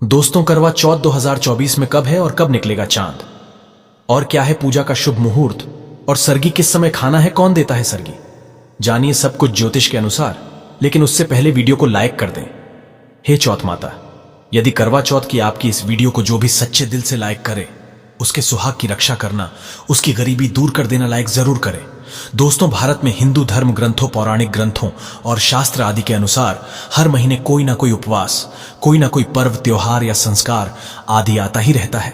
दोस्तों, करवा चौथ 2024 में कब है और कब निकलेगा चांद? और क्या है पूजा का शुभ मुहूर्त? और सरगी किस समय खाना है? कौन देता है सरगी? जानिए सब कुछ ज्योतिष के अनुसार, लेकिन उससे पहले वीडियो को लाइक कर दें। हे चौथ माता, यदि करवा चौथ की आपकी इस वीडियो को जो भी सच्चे दिल से लाइक करे, उसके सुहाग की रक्षा करना, उसकी गरीबी दूर कर देना लाइक जरूर करें। दोस्तों, भारत में हिंदू धर्म ग्रंथों, पौराणिक ग्रंथों और शास्त्र आदि के अनुसार हर महीने कोई ना कोई उपवास, कोई ना कोई पर्व, त्योहार या संस्कार आदि आता ही रहता है।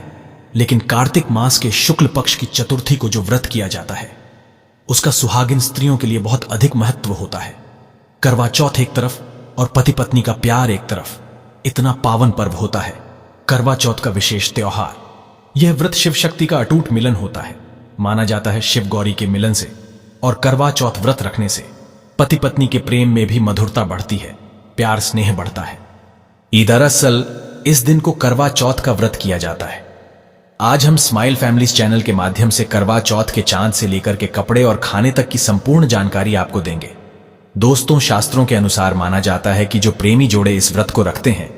लेकिन कार्तिक मास के शुक्ल पक्ष की चतुर्थी को जो व्रत किया जाता है, उसका सुहागिन स्त्रियों के लिए बहुत अधिक महत्व होता है। करवा चौथ एक तरफ और पति पत्नी का प्यार एक तरफ, इतना पावन पर्व होता है करवा चौथ का विशेष त्योहार। यह व्रत शिव शक्ति का अटूट मिलन होता है। माना जाता है शिव गौरी के मिलन से और करवा चौथ व्रत रखने से पति पत्नी के प्रेम में भी मधुरता बढ़ती है, प्यार स्नेह बढ़ता है। दरअसल इस दिन को करवा चौथ का व्रत किया जाता है। आज हम स्माइल फैमिलीज चैनल के माध्यम से करवा चौथ के चांद से लेकर के कपड़े और खाने तक की संपूर्ण जानकारी आपको देंगे। दोस्तों, शास्त्रों के अनुसार माना जाता है कि जो प्रेमी जोड़े इस व्रत को रखते हैं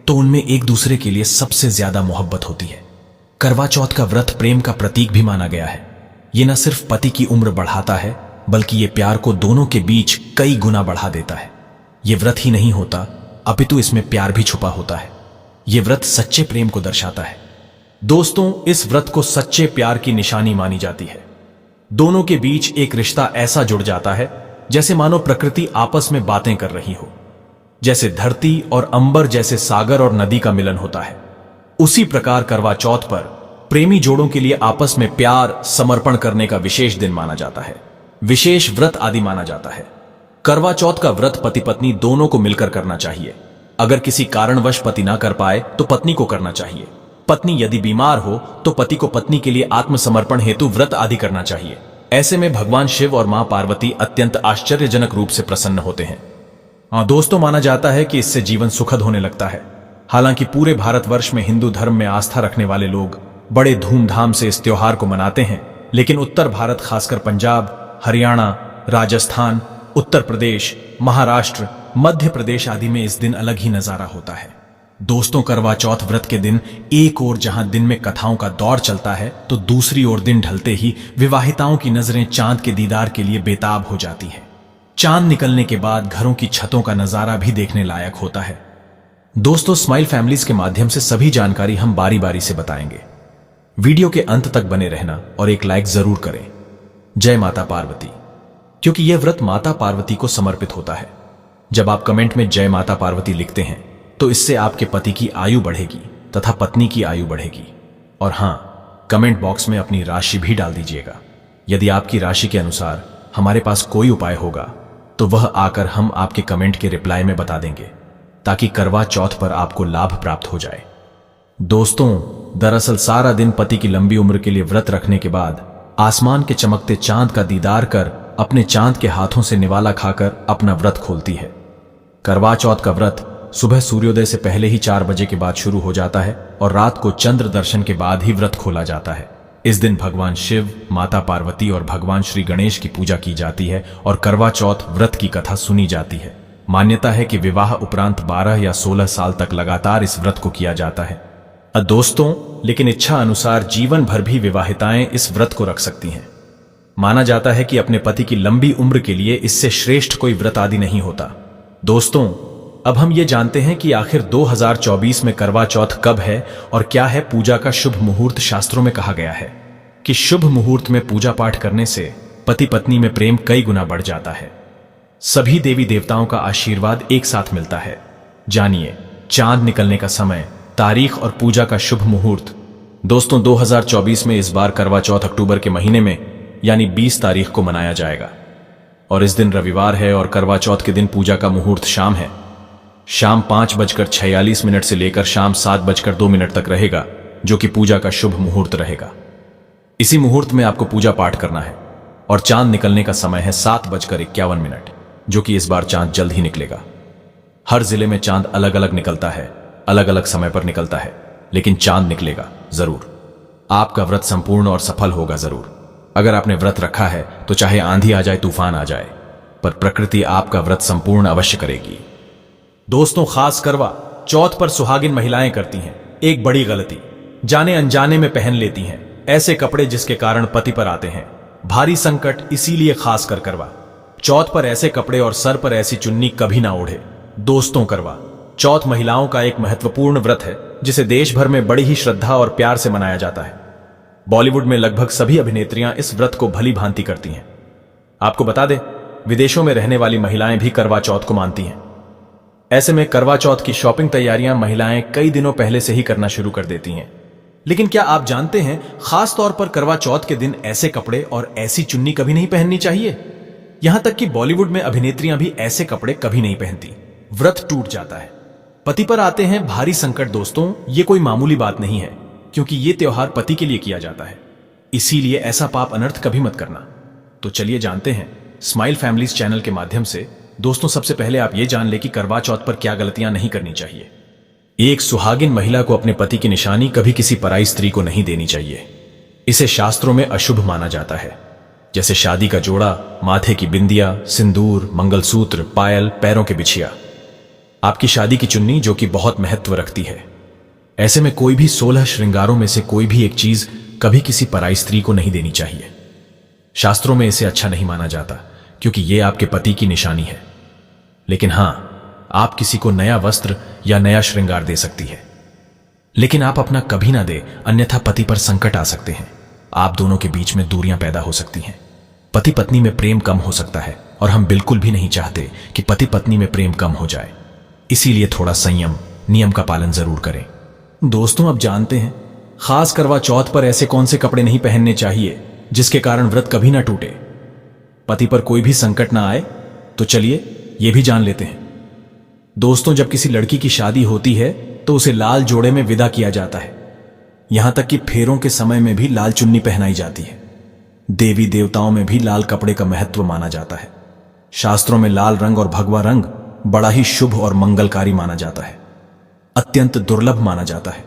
तो उनमें एक दूसरे के लिए सबसे ज्यादा मोहब्बत होती है। करवा चौथ का व्रत प्रेम का प्रतीक भी माना गया है। ये न सिर्फ पति की उम्र बढ़ाता है, बल्कि ये प्यार को दोनों के बीच कई गुना बढ़ा देता है। ये व्रत ही नहीं होता, अपितु इसमें प्यार भी छुपा होता है। ये व्रत सच्चे प्रेम को दर्शाता है। दोस्तों, इस व्रत को सच्चे प्यार की निशानी मानी जाती है। दोनों के बीच एक रिश्ता ऐसा जुड़ जाता है जैसे मानो प्रकृति आपस में बातें कर रही हो। जैसे धरती और अंबर, जैसे सागर और नदी का मिलन होता है, उसी प्रकार करवा चौथ पर प्रेमी जोड़ों के लिए आपस में प्यार समर्पण करने का विशेष दिन माना जाता है, विशेष व्रत आदि माना जाता है। करवा चौथ का व्रत पति पत्नी दोनों को मिलकर करना चाहिए। अगर किसी कारणवश पति ना कर पाए तो पत्नी को करना चाहिए। पत्नी यदि बीमार हो तो पति को पत्नी के लिए आत्मसमर्पण हेतु व्रत आदि करना चाहिए। ऐसे में भगवान शिव और मां पार्वती अत्यंत आश्चर्यजनक रूप से प्रसन्न होते हैं। दोस्तों, माना जाता है कि इससे जीवन सुखद होने लगता है। हालांकि पूरे भारतवर्ष में हिंदू धर्म में आस्था रखने वाले लोग बड़े धूमधाम से इस त्योहार को मनाते हैं, लेकिन उत्तर भारत, खासकर पंजाब, हरियाणा, राजस्थान, उत्तर प्रदेश, महाराष्ट्र, मध्य प्रदेश आदि में इस दिन अलग ही नजारा होता है। दोस्तों, करवा चौथ व्रत के दिन एक ओर जहां दिन में कथाओं का दौर चलता है, तो दूसरी ओर दिन ढलते ही विवाहिताओं की नजरें चांद के दीदार के लिए बेताब हो जाती है। चांद निकलने के बाद घरों की छतों का नजारा भी देखने लायक होता है। दोस्तों, स्माइल फैमिलीज के माध्यम से सभी जानकारी हम बारी बारी से बताएंगे। वीडियो के अंत तक बने रहना और एक लाइक जरूर करें। जय माता पार्वती, क्योंकि यह व्रत माता पार्वती को समर्पित होता है। जब आप कमेंट में जय माता पार्वती लिखते हैं तो इससे आपके पति की आयु बढ़ेगी तथा पत्नी की आयु बढ़ेगी। और हां, कमेंट बॉक्स में अपनी राशि भी डाल दीजिएगा। यदि आपकी राशि के अनुसार हमारे पास कोई उपाय होगा तो वह आकर हम आपके कमेंट के रिप्लाई में बता देंगे, ताकि करवा चौथ पर आपको लाभ प्राप्त हो जाए। दोस्तों, दरअसल सारा दिन पति की लंबी उम्र के लिए व्रत रखने के बाद आसमान के चमकते चांद का दीदार कर अपने चांद के हाथों से निवाला खाकर अपना व्रत खोलती है। करवा चौथ का व्रत सुबह सूर्योदय से पहले ही 4 बजे के बाद शुरू हो जाता है और रात को चंद्र दर्शन के बाद ही व्रत खोला जाता है। इस दिन भगवान शिव, माता पार्वती और भगवान श्री गणेश की पूजा की जाती है और करवा चौथ व्रत की कथा सुनी जाती है। मान्यता है कि विवाह उपरांत 12 या 16 साल तक लगातार इस व्रत को किया जाता है। दोस्तों, लेकिन इच्छा अनुसार जीवन भर भी विवाहिताएं इस व्रत को रख सकती हैं। माना जाता है कि अपने पति की लंबी उम्र के लिए इससे श्रेष्ठ कोई व्रत आदि नहीं होता। दोस्तों, अब हम ये जानते हैं कि आखिर 2024 में करवा चौथ कब है और क्या है पूजा का शुभ मुहूर्त। शास्त्रों में कहा गया है कि शुभ मुहूर्त में पूजा पाठ करने से पति पत्नी में प्रेम कई गुना बढ़ जाता है। सभी देवी देवताओं का आशीर्वाद एक साथ मिलता है। जानिए चांद निकलने का समय, तारीख और पूजा का शुभ मुहूर्त। दोस्तों, 2024 में इस बार करवा चौथ अक्टूबर के महीने में यानी 20 तारीख को मनाया जाएगा और इस दिन रविवार है। और करवा चौथ के दिन पूजा का मुहूर्त शाम है। शाम 5:46 से लेकर शाम 7:02 तक रहेगा, जो कि पूजा का शुभ मुहूर्त रहेगा। इसी मुहूर्त में आपको पूजा पाठ करना है और चांद निकलने का समय है 7:51, जो कि इस बार चांद जल्द ही निकलेगा। हर जिले में चांद अलग अलग निकलता है, अलग अलग समय पर निकलता है, लेकिन चांद निकलेगा जरूर। आपका व्रत संपूर्ण और सफल होगा जरूर। अगर आपने व्रत रखा है तो चाहे आंधी आ जाए, तूफान आ जाए, पर प्रकृति आपका व्रत संपूर्ण अवश्य करेगी। दोस्तों, खास करवा चौथ पर सुहागिन महिलाएं करती हैं एक बड़ी गलती, जाने अनजाने में पहन लेती हैं ऐसे कपड़े जिसके कारण पति पर आते हैं भारी संकट। इसीलिए खास कर करवा चौथ पर ऐसे कपड़े और सर पर ऐसी चुन्नी कभी ना ओढ़े। दोस्तों, करवा चौथ महिलाओं का एक महत्वपूर्ण व्रत है जिसे देश भर में बड़ी ही श्रद्धा और प्यार से मनाया जाता है। बॉलीवुड में लगभग सभी अभिनेत्रियां इस व्रत को भली भांति करती हैं। आपको बता दें, विदेशों में रहने वाली महिलाएं भी करवा चौथ को मानती हैं। ऐसे में करवा चौथ की शॉपिंग तैयारियां महिलाएं कई दिनों पहले से ही करना शुरू कर देती हैं। लेकिन क्या आप जानते हैं, खास तौर पर करवा चौथ के दिन ऐसे कपड़े और ऐसी चुन्नी कभी नहीं पहननी चाहिए। यहां तक कि बॉलीवुड में अभिनेत्रियां भी ऐसे कपड़े कभी नहीं पहनती। व्रत टूट जाता है, पति पर आते हैं भारी संकट। दोस्तों, ये कोई मामूली बात नहीं है, क्योंकि ये त्योहार पति के लिए किया जाता है। इसीलिए ऐसा पाप अनर्थ कभी मत करना। तो चलिए जानते हैं स्माइल फैमिलीज चैनल के माध्यम से। दोस्तों, सबसे पहले आप ये जान ले कि करवा चौथ पर क्या गलतियां नहीं करनी चाहिए। एक सुहागिन महिला को अपने पति की निशानी कभी किसी पराई स्त्री को नहीं देनी चाहिए। इसे शास्त्रों में अशुभ माना जाता है, जैसे शादी का जोड़ा, माथे की बिंदिया, सिंदूर, मंगलसूत्र, पायल, पैरों के बिछिया, आपकी शादी की चुन्नी जो कि बहुत महत्व रखती है। ऐसे में कोई भी 16 श्रृंगारों में से कोई भी एक चीज कभी किसी पराई स्त्री को नहीं देनी चाहिए। शास्त्रों में इसे अच्छा नहीं माना जाता, क्योंकि यह आपके पति की निशानी है। लेकिन हां, आप किसी को नया वस्त्र या नया श्रृंगार दे सकती है, लेकिन आप अपना कभी ना दे, अन्यथा पति पर संकट आ सकते हैं। आप दोनों के बीच में दूरियां पैदा हो सकती हैं। पति पत्नी में प्रेम कम हो सकता है, और हम बिल्कुल भी नहीं चाहते कि पति पत्नी में प्रेम कम हो जाए। इसीलिए थोड़ा संयम, नियम का पालन जरूर करें। दोस्तों, अब जानते हैं खास करवा चौथ पर ऐसे कौन से कपड़े नहीं पहनने चाहिए जिसके कारण व्रत कभी ना टूटे, पति पर कोई भी संकट ना आए। तो चलिए ये भी जान लेते हैं। दोस्तों, जब किसी लड़की की शादी होती है तो उसे लाल जोड़े में विदा किया जाता है। यहां तक कि फेरों के समय में भी लाल चुन्नी पहनाई जाती है। देवी देवताओं में भी लाल कपड़े का महत्व माना जाता है। शास्त्रों में लाल रंग और भगवा रंग बड़ा ही शुभ और मंगलकारी माना जाता है, अत्यंत दुर्लभ माना जाता है।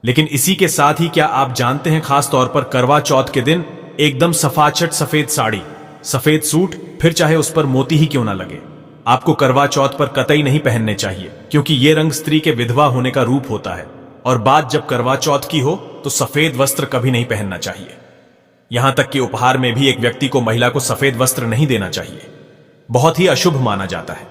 लेकिन इसी के साथ ही क्या आप जानते हैं, खास तौर पर करवा चौथ के दिन एकदम सफाचट सफेद साड़ी, सफेद सूट, फिर चाहे उस पर मोती ही क्यों ना लगे, आपको करवा चौथ पर कतई नहीं पहनने चाहिए, क्योंकि यह रंग स्त्री के विधवा होने का रूप होता है। और बात जब करवा चौथ की हो तो सफेद वस्त्र कभी नहीं पहनना चाहिए। यहां तक कि उपहार में भी एक व्यक्ति को महिला को सफेद वस्त्र नहीं देना चाहिए, बहुत ही अशुभ माना जाता है।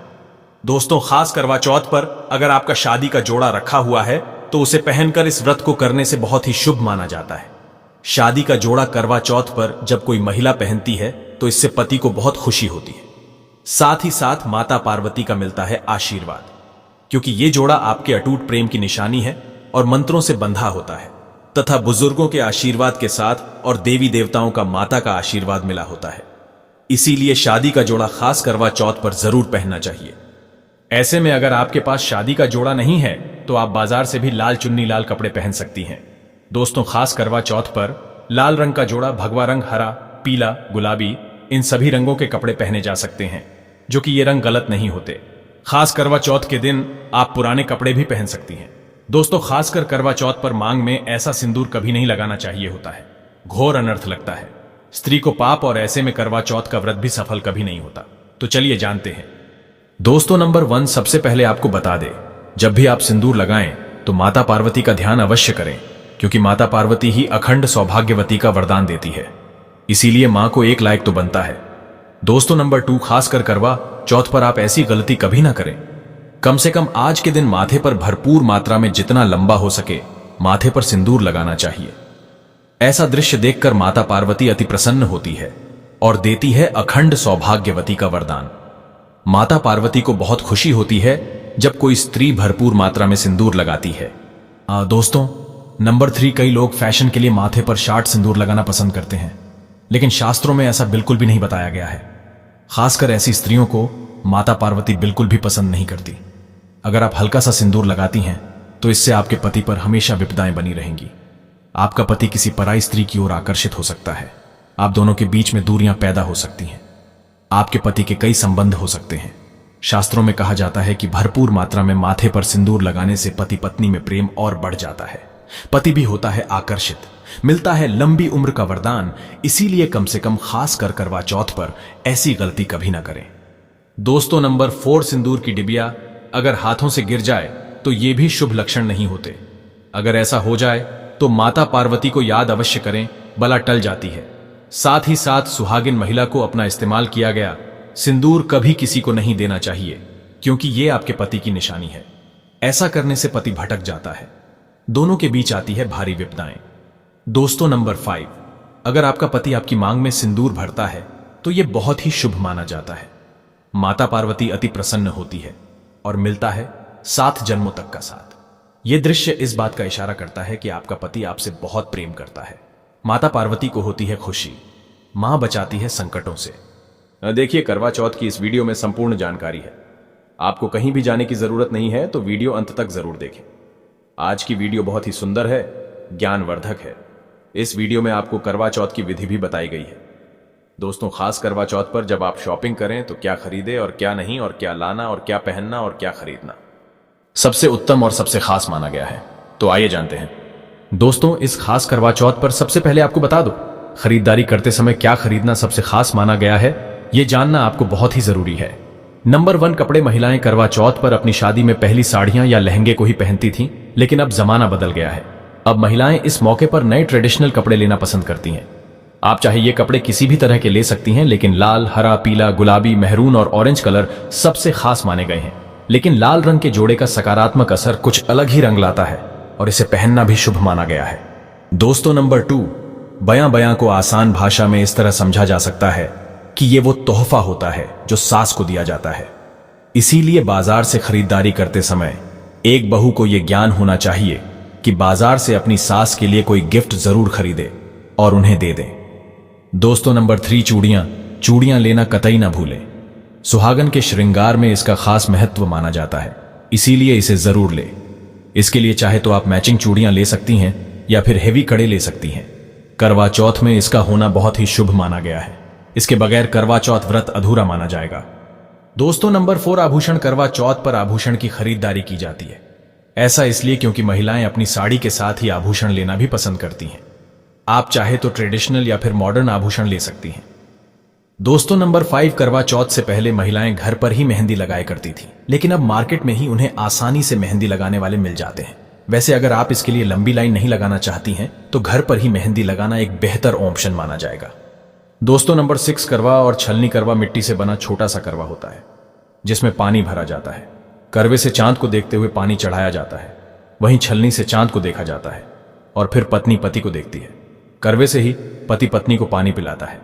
दोस्तों, खास करवा चौथ पर अगर आपका शादी का जोड़ा रखा हुआ है तो उसे पहनकर इस व्रत को करने से बहुत ही शुभ माना जाता है। शादी का जोड़ा करवा चौथ पर जब कोई महिला पहनती है तो इससे पति को बहुत खुशी होती है। साथ ही साथ माता पार्वती का मिलता है आशीर्वाद, क्योंकि यह जोड़ा आपके अटूट प्रेम की निशानी है और मंत्रों से बंधा होता है, तथा बुजुर्गों के आशीर्वाद के साथ और देवी देवताओं का माता का आशीर्वाद मिला होता है। इसीलिए शादी का जोड़ा खास करवा चौथ पर जरूर पहनना चाहिए। ऐसे में अगर आपके पास शादी का जोड़ा नहीं है तो आप बाजार से भी लाल चुन्नी, लाल कपड़े पहन सकती हैं। दोस्तों, खास करवा चौथ पर लाल रंग का जोड़ा, भगवा रंग, हरा, पीला, गुलाबी, इन सभी रंगों के कपड़े पहने जा सकते हैं, जो कि ये रंग गलत नहीं होते। खास करवा चौथ के दिन आप पुराने कपड़े भी पहन सकती हैं। दोस्तों, खासकर करवा चौथ पर मांग में ऐसा सिंदूर कभी नहीं लगाना चाहिए होता है, घोर अनर्थ लगता है, स्त्री को पाप, और ऐसे में करवा चौथ का व्रत भी सफल कभी नहीं होता। तो चलिए जानते हैं। दोस्तों, नंबर 1, सबसे पहले आपको बता दे, जब भी आप सिंदूर लगाएं तो माता पार्वती का ध्यान अवश्य करें, क्योंकि माता पार्वती ही अखंड सौभाग्यवती का वरदान देती है। इसीलिए मां को एक लायक तो बनता है। दोस्तों, नंबर 2, खासकर करवा चौथ पर आप ऐसी गलती कभी ना करें। कम से कम आज के दिन माथे पर भरपूर मात्रा में जितना लंबा हो सके माथे पर सिंदूर लगाना चाहिए। ऐसा दृश्य देखकर माता पार्वती अति प्रसन्न होती है और देती है अखंड सौभाग्यवती का वरदान। माता पार्वती को बहुत खुशी होती है जब कोई स्त्री भरपूर मात्रा में सिंदूर लगाती है। दोस्तों, नंबर 3, कई लोग फैशन के लिए माथे पर शार्ट सिंदूर लगाना पसंद करते हैं, लेकिन शास्त्रों में ऐसा बिल्कुल भी नहीं बताया गया है। खासकर ऐसी स्त्रियों को माता पार्वती बिल्कुल भी पसंद नहीं करती। अगर आप हल्का सा सिंदूर लगाती हैं तो इससे आपके पति पर हमेशा विपदाएं बनी रहेंगी। आपका पति किसी पराई स्त्री की ओर आकर्षित हो सकता है। आप दोनों के बीच में दूरियां पैदा हो सकती हैं। आपके पति के कई संबंध हो सकते हैं। शास्त्रों में कहा जाता है कि भरपूर मात्रा में माथे पर सिंदूर लगाने से पति पत्नी में प्रेम और बढ़ जाता है। पति भी होता है आकर्षित, मिलता है लंबी उम्र का वरदान। इसीलिए कम से कम खास कर करवा चौथ पर ऐसी गलती कभी ना करें। दोस्तों, नंबर 4, सिंदूर की डिबिया अगर हाथों से गिर जाए तो ये भी शुभ लक्षण नहीं होते। अगर ऐसा हो जाए तो माता पार्वती को याद अवश्य करें, बला टल जाती है। साथ ही साथ सुहागिन महिला को अपना इस्तेमाल किया गया सिंदूर कभी किसी को नहीं देना चाहिए, क्योंकि ये आपके पति की निशानी है। ऐसा करने से पति भटक जाता है, दोनों के बीच आती है भारी विपदाएं। दोस्तों नंबर 5, अगर आपका पति आपकी मांग में सिंदूर भरता है तो यह बहुत ही शुभ माना जाता है। माता पार्वती अति प्रसन्न होती है और मिलता है 7 जन्मों तक का साथ। यह दृश्य इस बात का इशारा करता है कि आपका पति आपसे बहुत प्रेम करता है। माता पार्वती को होती है खुशी, मां बचाती है संकटों से। देखिए, करवा चौथ की इस वीडियो में संपूर्ण जानकारी है। आपको कहीं भी जाने की जरूरत नहीं है, तो वीडियो अंत तक जरूर देखें। आज की वीडियो बहुत ही सुंदर है, ज्ञानवर्धक है। इस वीडियो में आपको करवा चौथ की विधि भी बताई गई है। दोस्तों, खास करवा चौथ पर जब आप शॉपिंग करें तो क्या खरीदे और क्या नहीं, और क्या लाना और क्या पहनना और क्या खरीदना सबसे उत्तम और सबसे खास माना गया है। तो आइए जानते हैं। दोस्तों, इस खास करवा चौथ पर सबसे पहले आपको बता दो, खरीदारी करते समय क्या खरीदना सबसे खास माना गया है, यह जानना आपको बहुत ही जरूरी है। नंबर 1, कपड़े। महिलाएं करवा चौथ पर अपनी शादी में पहली साड़ियां या लहंगे को ही पहनती थीं, लेकिन अब जमाना बदल गया है। अब महिलाएं इस मौके पर नए ट्रेडिशनल कपड़े लेना पसंद करती हैं। आप चाहे ये कपड़े किसी भी तरह के ले सकती हैं, लेकिन लाल, हरा, पीला, गुलाबी, मेहरून और ऑरेंज कलर सबसे खास माने गए हैं। लेकिन लाल रंग के जोड़े का सकारात्मक असर कुछ अलग ही रंग लाता है और इसे पहनना भी शुभ माना गया है। दोस्तों नंबर 2, बयां। बयां को आसान भाषा में इस तरह समझा जा सकता है कि ये वो तोहफा होता है जो सास को दिया जाता है। इसीलिए बाजार से खरीदारी करते समय एक बहू को यह ज्ञान होना चाहिए कि बाजार से अपनी सास के लिए कोई गिफ्ट जरूर खरीदे और उन्हें दे दें। दोस्तों नंबर 3, चूड़ियां। चूड़ियां लेना कतई ना भूलें। सुहागन के श्रृंगार में इसका खास महत्व माना जाता है, इसीलिए इसे जरूर ले। इसके लिए चाहे तो आप मैचिंग चूड़ियां ले सकती हैं या फिर हेवी कड़े ले सकती हैं। करवा चौथ में इसका होना बहुत ही शुभ माना गया है। इसके बगैर करवा चौथ व्रत अधूरा माना जाएगा। दोस्तों नंबर 4, आभूषण। करवा चौथ पर आभूषण की खरीदारी की जाती है। ऐसा इसलिए क्योंकि महिलाएं अपनी साड़ी के साथ ही आभूषण लेना भी पसंद करती हैं। आप चाहे तो ट्रेडिशनल या फिर मॉडर्न आभूषण ले सकती हैं। दोस्तों नंबर 5, करवा चौथ से पहले महिलाएं घर पर ही मेहंदी लगाया करती थी, लेकिन अब मार्केट में ही उन्हें आसानी से मेहंदी लगाने वाले मिल जाते हैं। वैसे अगर आप इसके लिए लंबी लाइन नहीं लगाना चाहती हैं तो घर पर ही मेहंदी लगाना एक बेहतर ऑप्शन माना जाएगा। दोस्तों नंबर 6, करवा और छलनी। करवा मिट्टी से बना छोटा सा करवा होता है जिसमें पानी भरा जाता है। करवे से चांद को देखते हुए पानी चढ़ाया जाता है, वहीं छलनी से चांद को देखा जाता है और फिर पत्नी पति को देखती है। करवे से ही पति पत्नी को पानी पिलाता है।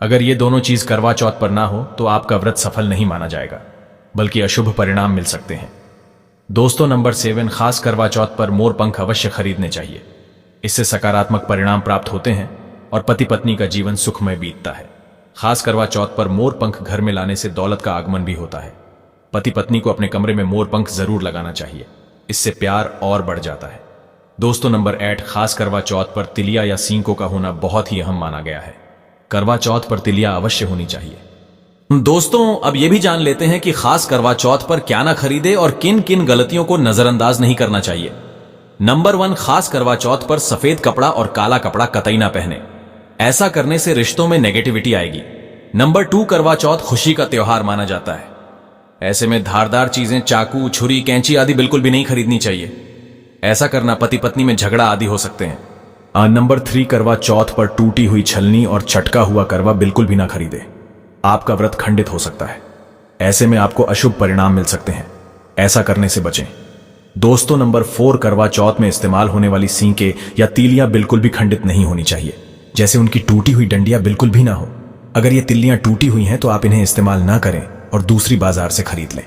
अगर ये दोनों चीज करवा चौथ पर ना हो तो आपका व्रत सफल नहीं माना जाएगा, बल्कि अशुभ परिणाम मिल सकते हैं। दोस्तों नंबर 7, खास करवा चौथ पर मोर पंख अवश्य खरीदने चाहिए। इससे सकारात्मक परिणाम प्राप्त होते हैं और पति पत्नी का जीवन सुखमय बीतता है। खास करवा चौथ पर मोर पंख घर में लाने से दौलत का आगमन भी होता है। पति पत्नी को अपने कमरे में मोर पंख जरूर लगाना चाहिए, इससे प्यार और बढ़ जाता है। दोस्तों नंबर 8, खास करवा चौथ पर तिलिया या सींकों का होना बहुत ही अहम माना गया है। करवा चौथ पर तिलिया अवश्य होनी चाहिए। दोस्तों, अब यह भी जान लेते हैं कि खास करवा चौथ पर क्या ना खरीदे और किन किन गलतियों को नजरअंदाज नहीं करना चाहिए। नंबर 1, खास करवा चौथ पर सफेद कपड़ा और काला कपड़ा कतई ना पहने। ऐसा करने से रिश्तों में नेगेटिविटी आएगी। नंबर 2, करवा चौथ खुशी का त्योहार माना जाता है। ऐसे में धारदार चीजें, चाकू, छुरी, कैंची आदि बिल्कुल भी नहीं खरीदनी चाहिए। ऐसा करना पति पत्नी में झगड़ा आदि हो सकते हैं। नंबर 3, करवा चौथ पर टूटी हुई छलनी और चटका हुआ करवा बिल्कुल भी ना खरीदे। आपका व्रत खंडित हो सकता है। ऐसे में आपको अशुभ परिणाम मिल सकते हैं, ऐसा करने से बचें। दोस्तों नंबर 4, करवा चौथ में इस्तेमाल होने वाली सींकें या तीलियां बिल्कुल भी खंडित नहीं होनी चाहिए, जैसे उनकी टूटी हुई डंडियां बिल्कुल भी ना हो। अगर ये तिल्लियां टूटी हुई हैं तो आप इन्हें इस्तेमाल ना करें और दूसरी बाजार से खरीद लें।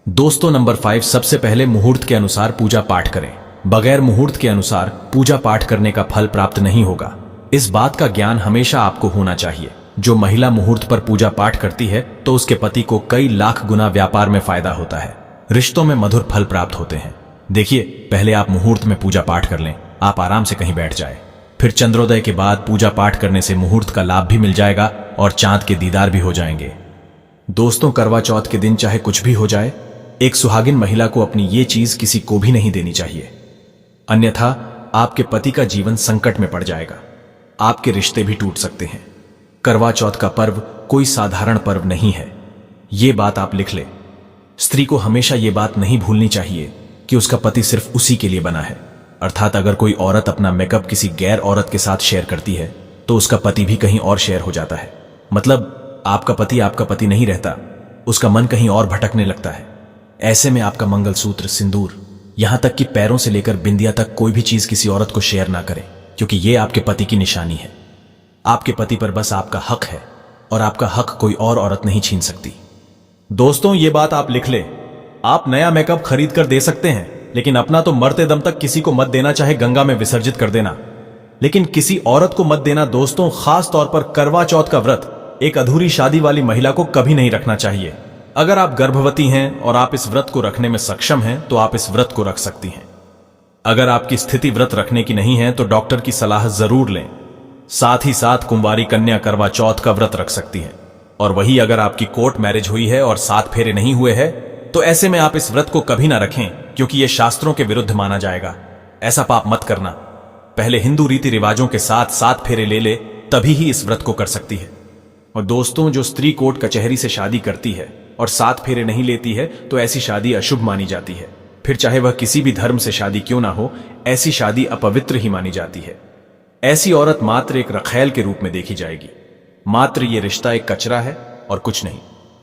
दोस्तों नंबर 5, सबसे पहले मुहूर्त के अनुसार पूजा पाठ करें। बगैर मुहूर्त के अनुसार पूजा पाठ करने का फल प्राप्त नहीं होगा। इस बात का ज्ञान हमेशा आपको होना चाहिए। जो महिला मुहूर्त पर पूजा पाठ करती है तो उसके पति को कई लाख गुना व्यापार में फायदा होता है, रिश्तों में मधुर फल प्राप्त होते हैं। देखिए, पहले आप मुहूर्त में पूजा पाठ कर लें, आप आराम से कहीं बैठ जाए, फिर चंद्रोदय के बाद पूजा पाठ करने से मुहूर्त का लाभ भी मिल जाएगा और चांद के दीदार भी हो जाएंगे। दोस्तों, करवा चौथ के दिन चाहे कुछ भी हो जाए, एक सुहागिन महिला को अपनी ये चीज किसी को भी नहीं देनी चाहिए, अन्यथा आपके पति का जीवन संकट में पड़ जाएगा, आपके रिश्ते भी टूट सकते हैं। करवा चौथ का पर्व कोई साधारण पर्व नहीं है, ये बात आप लिख ले। स्त्री को हमेशा ये बात नहीं भूलनी चाहिए कि उसका पति सिर्फ उसी के लिए बना है। अर्थात अगर कोई औरत अपना मेकअप किसी गैर औरत के साथ शेयर करती है तो उसका पति भी कहीं और शेयर हो जाता है। मतलब आपका पति नहीं रहता, उसका मन कहीं और भटकने लगता है। ऐसे में आपका मंगलसूत्र, सिंदूर, यहां तक कि पैरों से लेकर बिंदिया तक कोई भी चीज किसी औरत को शेयर ना करें, क्योंकि यह आपके पति की निशानी है। आपके पति पर बस आपका हक है और आपका हक कोई और औरत नहीं छीन सकती। दोस्तों, ये बात आप लिख ले। आप नया मेकअप खरीद कर दे सकते हैं, लेकिन अपना तो मरते दम तक किसी को मत देना, चाहे गंगा में विसर्जित कर देना, लेकिन किसी औरत को मत देना। दोस्तों, खास तौर पर करवा चौथ का व्रत एक अधूरी शादी वाली महिला को कभी नहीं रखना चाहिए। अगर आप गर्भवती हैं और आप इस व्रत को रखने में सक्षम हैं तो आप इस व्रत को रख सकती हैं। अगर आपकी स्थिति व्रत रखने की नहीं है तो डॉक्टर की सलाह जरूर लें। साथ ही साथ कुंवारी कन्या करवा चौथ का व्रत रख सकती है। और वही अगर आपकी कोर्ट मैरिज हुई है और 7 फेरे नहीं हुए हैं तो ऐसे में आप इस व्रत को कभी ना रखें, क्योंकि यह शास्त्रों के विरुद्ध माना जाएगा। ऐसा पाप मत करना। पहले हिंदू रीति रिवाजों के साथ 7 फेरे ले ले, तभी ही इस व्रत को कर सकती है। और दोस्तों, जो स्त्री कोर्ट कचहरी से शादी करती है और 7 फेरे नहीं लेती है तो ऐसी शादी अशुभ मानी जाती है। फिर चाहे वह किसी भी धर्म से शादी क्यों ना हो, ऐसी शादी अपवित्र ही मानी जाती है। ऐसी औरत मात्र एक रखैल के रूप में देखी जाएगी। मात्र ये रिश्ता एक कचरा है और कुछ नहीं।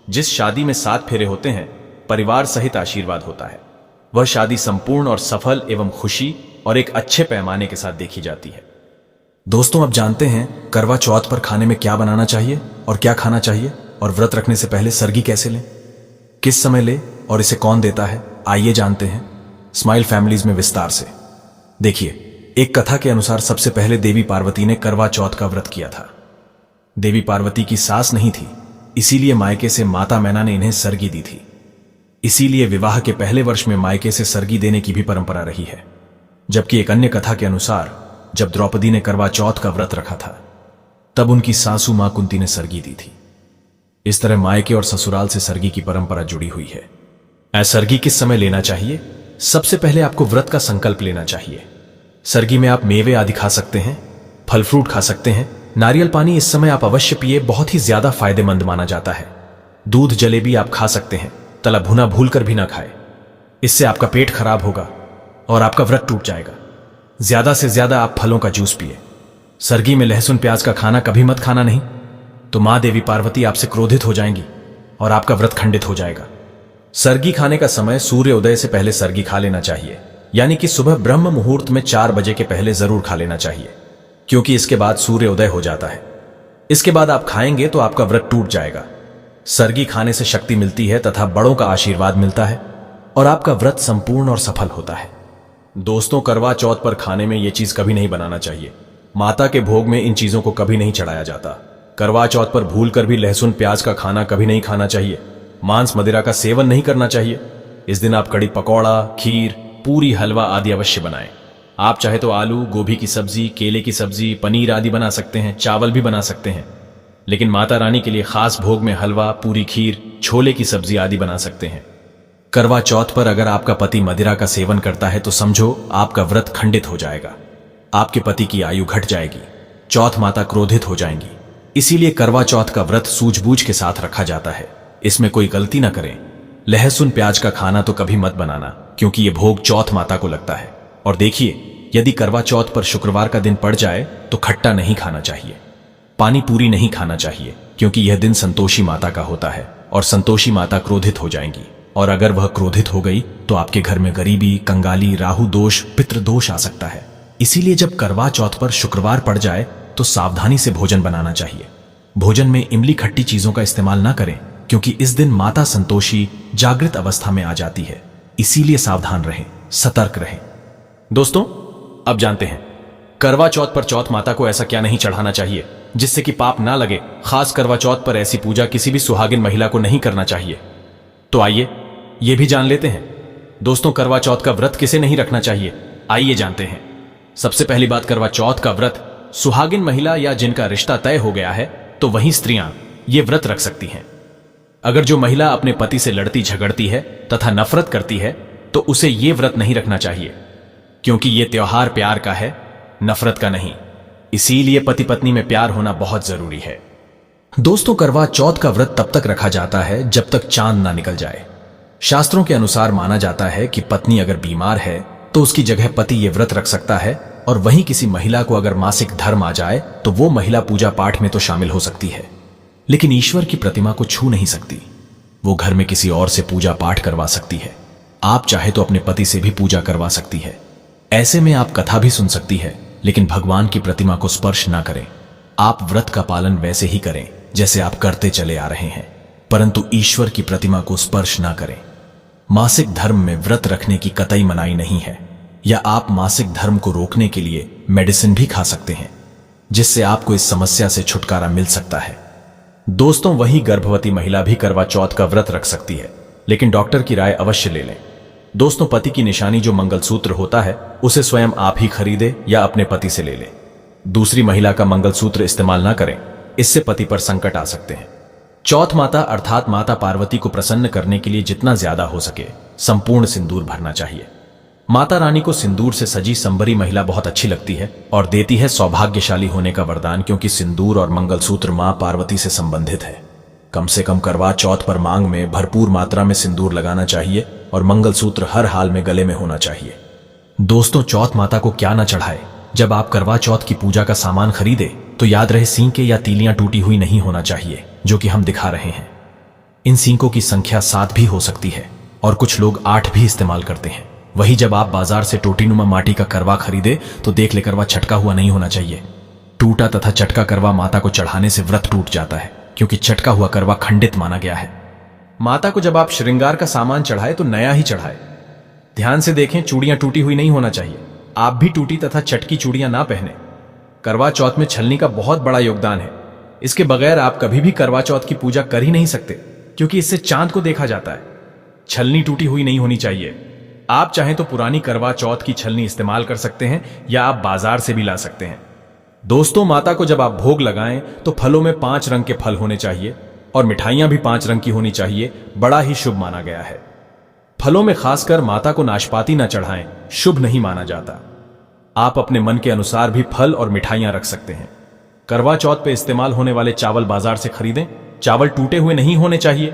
जिस शादी में 7 फेरे होते हैं, परिवार सहित आशीर्वाद होता है, वह शादी संपूर्ण और सफल एवं खुशी और एक अच्छे पैमाने के साथ देखी जाती है। दोस्तों, अब जानते हैं करवा चौथ पर खाने में क्या बनाना चाहिए और क्या खाना चाहिए, और व्रत रखने से पहले सरगी कैसे लें, किस समय लें और इसे कौन देता है। आइए जानते हैं स्माइल फैमिलीज में विस्तार से। देखिए, एक कथा के अनुसार सबसे पहले देवी पार्वती ने करवा चौथ का व्रत किया था। देवी पार्वती की सास नहीं थी, इसीलिए मायके से माता मैना ने इन्हें सरगी दी थी। इसीलिए विवाह के पहले वर्ष में मायके से सरगी देने की भी परंपरा रही है। जबकि एक अन्य कथा के अनुसार जब द्रौपदी ने करवा चौथ का व्रत रखा था तब उनकी सासू मां कुंती ने सरगी दी थी। इस तरह मायके और ससुराल से सरगी की परंपरा जुड़ी हुई है। सरगी किस समय लेना चाहिए? सबसे पहले आपको व्रत का संकल्प लेना चाहिए। सरगी में आप मेवे आदि खा सकते हैं, फल फ्रूट खा सकते हैं। नारियल पानी इस समय आप अवश्य पिए, बहुत ही ज्यादा फायदेमंद माना जाता है। दूध जलेबी आप खा सकते हैं, तला भुना भूलकर भी ना खाए, इससे आपका पेट खराब होगा और आपका व्रत टूट जाएगा। ज्यादा से ज्यादा आप फलों का जूस पिए। सरगी में लहसुन प्याज का खाना कभी मत खाना, नहीं तो मां देवी पार्वती आपसे क्रोधित हो जाएंगी और आपका व्रत खंडित हो जाएगा। सरगी खाने का समय सूर्य उदय से पहले सरगी खा लेना चाहिए, यानी कि सुबह ब्रह्म मुहूर्त में 4 बजे के पहले जरूर खा लेना चाहिए, क्योंकि इसके बाद सूर्य उदय हो जाता है। इसके बाद आप खाएंगे तो आपका व्रत टूट जाएगा। सरगी खाने से शक्ति मिलती है तथा बड़ों का आशीर्वाद मिलता है और आपका व्रत संपूर्ण और सफल होता है। दोस्तों, करवा चौथ पर खाने में यह चीज कभी नहीं बनाना चाहिए। माता के भोग में इन चीजों को कभी नहीं चढ़ाया जाता। करवा चौथ पर भूल कर भी लहसुन प्याज का खाना कभी नहीं खाना चाहिए। मांस मदिरा का सेवन नहीं करना चाहिए। इस दिन आप कड़ी पकौड़ा, खीर, पूरी, हलवा आदि अवश्य बनाएं। आप चाहे तो आलू, गोभी की सब्जी, केले की सब्जी, पनीर आदि बना सकते हैं, चावल भी बना सकते हैं। लेकिन माता रानी के लिए खास भोग में हलवा, पूरी, खीर, छोले की सब्जी आदि बना सकते हैं। करवा चौथ पर अगर आपका पति मदिरा का सेवन करता है तो समझो आपका व्रत खंडित हो जाएगा। आपके पति की आयु घट जाएगी, चौथ माता क्रोधित हो जाएंगी। इसीलिए करवा चौथ का व्रत सूझबूझ के साथ रखा जाता है। इसमें कोई गलती ना करें। लहसुन प्याज का खाना तो कभी मत बनाना, क्योंकि यह भोग चौथ माता को लगता है। और देखिए, यदि करवा चौथ पर शुक्रवार का दिन पड़ जाए तो खट्टा नहीं खाना चाहिए, पानी पूरी नहीं खाना चाहिए, क्योंकि यह दिन संतोषी माता का होता है और संतोषी माता क्रोधित हो जाएंगी। और अगर वह क्रोधित हो गई तो आपके घर में गरीबी, कंगाली, राहु दोष, पितृ दोष आ सकता है। इसीलिए जब करवा चौथ पर शुक्रवार पड़ जाए तो सावधानी से भोजन बनाना चाहिए। भोजन में इमली खट्टी चीजों का इस्तेमाल ना करें, क्योंकि इस दिन माता संतोषी जागृत अवस्था में आ जाती है। इसीलिए सावधान रहें, सतर्क रहें। दोस्तों, अब जानते हैं करवा चौथ पर चौथ माता को ऐसा क्या नहीं चढ़ाना चाहिए जिससे कि पाप ना लगे। खास करवा चौथ पर ऐसी पूजा किसी भी सुहागिन महिला को नहीं करना चाहिए। तो आइए यह भी जान लेते हैं। दोस्तों, करवा चौथ का व्रत किसे नहीं रखना चाहिए, आइए जानते हैं। सबसे पहली बात, करवा चौथ का व्रत सुहागिन महिला या जिनका रिश्ता तय हो गया है तो वही स्त्रियां ये व्रत रख सकती हैं। अगर जो महिला अपने पति से लड़ती झगड़ती है तथा नफरत करती है तो उसे ये व्रत नहीं रखना चाहिए, क्योंकि ये त्योहार प्यार का है, नफरत का नहीं। इसीलिए पति पत्नी में प्यार होना बहुत जरूरी है। दोस्तों, करवा चौथ का व्रत तब तक रखा जाता है जब तक चांद ना निकल जाए। शास्त्रों के अनुसार माना जाता है कि पत्नी अगर बीमार है तो उसकी जगह पति ये व्रत रख सकता है, और वहीं किसी महिला को अगर मासिक धर्म आ जाए तो वो महिला पूजा पाठ में तो शामिल हो सकती है, लेकिन ईश्वर की प्रतिमा को छू नहीं सकती। वो घर में किसी और से पूजा पाठ करवा सकती है। आप चाहे तो अपने पति से भी पूजा करवा सकती है। ऐसे में आप कथा भी सुन सकती है, लेकिन भगवान की प्रतिमा को स्पर्श ना करें। आप व्रत का पालन वैसे ही करें जैसे आप करते चले आ रहे हैं, परंतु ईश्वर की प्रतिमा को स्पर्श ना करें। मासिक धर्म में व्रत रखने की कतई मनाही नहीं है, या आप मासिक धर्म को रोकने के लिए मेडिसिन भी खा सकते हैं, जिससे आपको इस समस्या से छुटकारा मिल सकता है। दोस्तों, वही गर्भवती महिला भी करवा चौथ का व्रत रख सकती है, लेकिन डॉक्टर की राय अवश्य ले लें। दोस्तों, पति की निशानी जो मंगलसूत्र होता है उसे स्वयं आप ही खरीदे या अपने पति से ले लें। दूसरी महिला का मंगलसूत्र इस्तेमाल ना करें, इससे पति पर संकट आ सकते हैं। चौथ माता अर्थात माता पार्वती को प्रसन्न करने के लिए जितना ज्यादा हो सके संपूर्ण सिंदूर भरना चाहिए। माता रानी को सिंदूर से सजी संबरी महिला बहुत अच्छी लगती है और देती है सौभाग्यशाली होने का वरदान, क्योंकि सिंदूर और मंगलसूत्र मां पार्वती से संबंधित है। कम से कम करवा चौथ पर मांग में भरपूर मात्रा में सिंदूर लगाना चाहिए और मंगलसूत्र हर हाल में गले में होना चाहिए। दोस्तों, चौथ माता को क्या न चढ़ाए। जब आप करवा चौथ की पूजा का सामान खरीदे तो याद रहे सींके या तीलियां टूटी हुई नहीं होना चाहिए, जो कि हम दिखा रहे हैं। इन सींकों की संख्या 7 भी हो सकती है और कुछ लोग 8 भी इस्तेमाल करते हैं। वही जब आप बाजार से टोटीनुमा माटी का करवा खरीदे तो देख ले करवा चटका हुआ नहीं होना चाहिए। टूटा तथा चटका करवा माता को चढ़ाने से व्रत टूट जाता है, क्योंकि चटका हुआ करवा खंडित माना गया है। माता को जब आप श्रृंगार का सामान चढ़ाए तो नया ही चढ़ाए। ध्यान से देखें, चूड़ियां टूटी हुई नहीं होना चाहिए। आप भी टूटी तथा चटकी चूड़ियां ना पहने। करवा चौथ में छलनी का बहुत बड़ा योगदान है। इसके बगैर आप कभी भी करवा चौथ की पूजा कर ही नहीं सकते, क्योंकि इससे चांद को देखा जाता है। छलनी टूटी हुई नहीं होनी चाहिए। आप चाहें तो पुरानी करवा चौथ की छलनी इस्तेमाल कर सकते हैं या आप बाजार से भी ला सकते हैं। दोस्तों, माता को जब आप भोग लगाएं तो फलों में 5 रंग के फल होने चाहिए और मिठाइयां भी 5 रंग की होनी चाहिए। बड़ा ही शुभ माना गया है। फलों में खासकर माता को नाशपाती न चढ़ाएं, शुभ नहीं माना जाता। आप अपने मन के अनुसार भी फल और मिठाइयां रख सकते हैं। करवा चौथ पे इस्तेमाल होने वाले चावल बाजार से खरीदें। चावल टूटे हुए नहीं होने चाहिए।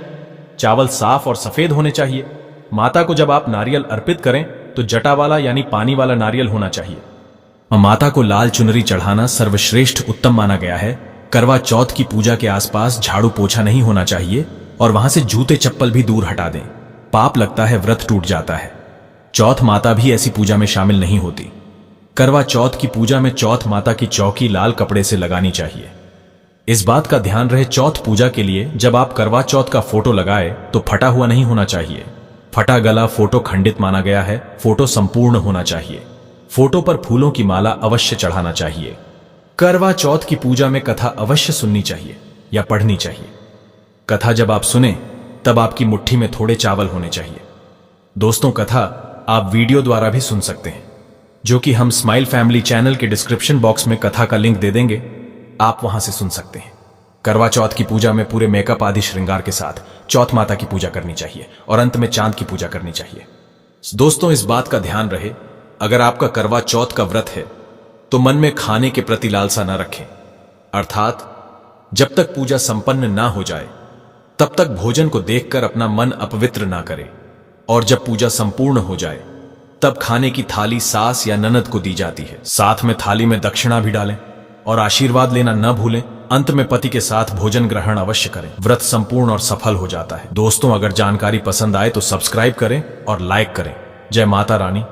चावल साफ और सफेद होने चाहिए। माता को जब आप नारियल अर्पित करें तो जटा वाला यानी पानी वाला नारियल होना चाहिए। माता को लाल चुनरी चढ़ाना सर्वश्रेष्ठ उत्तम माना गया है। करवा चौथ की पूजा के आसपास झाड़ू पोछा नहीं होना चाहिए और वहां से जूते चप्पल भी दूर हटा दें। पाप लगता है, व्रत टूट जाता है। चौथ माता भी ऐसी पूजा में शामिल नहीं होती। करवा चौथ की पूजा में चौथ माता की चौकी लाल कपड़े से लगानी चाहिए। इस बात का ध्यान रहे, चौथ पूजा के लिए जब आप करवा चौथ का फोटो लगाए तो फटा हुआ नहीं होना चाहिए। फटा गला फोटो खंडित माना गया है। फोटो संपूर्ण होना चाहिए। फोटो पर फूलों की माला अवश्य चढ़ाना चाहिए। करवा चौथ की पूजा में कथा अवश्य सुननी चाहिए या पढ़नी चाहिए। कथा जब आप सुने तब आपकी मुट्ठी में थोड़े चावल होने चाहिए। दोस्तों, कथा आप वीडियो द्वारा भी सुन सकते हैं, जो कि हम स्माइल फैमिली चैनल के डिस्क्रिप्शन बॉक्स में कथा का लिंक दे देंगे। आप वहां से सुन सकते हैं। करवा चौथ की पूजा में पूरे मेकअप आदि श्रृंगार के साथ चौथ माता की पूजा करनी चाहिए और अंत में चांद की पूजा करनी चाहिए। दोस्तों, इस बात का ध्यान रहे, अगर आपका करवा चौथ का व्रत है तो मन में खाने के प्रति लालसा न रखें, अर्थात जब तक पूजा संपन्न ना हो जाए तब तक भोजन को देखकर अपना मन अपवित्र ना करें, और जब पूजा संपूर्ण हो जाए तब खाने की थाली सास या ननद को दी जाती है। साथ में थाली में दक्षिणा भी डालें और आशीर्वाद लेना न भूलें। अंत में पति के साथ भोजन ग्रहण अवश्य करें। व्रत संपूर्ण और सफल हो जाता है। दोस्तों, अगर जानकारी पसंद आए तो सब्सक्राइब करें और लाइक करें। जय माता रानी।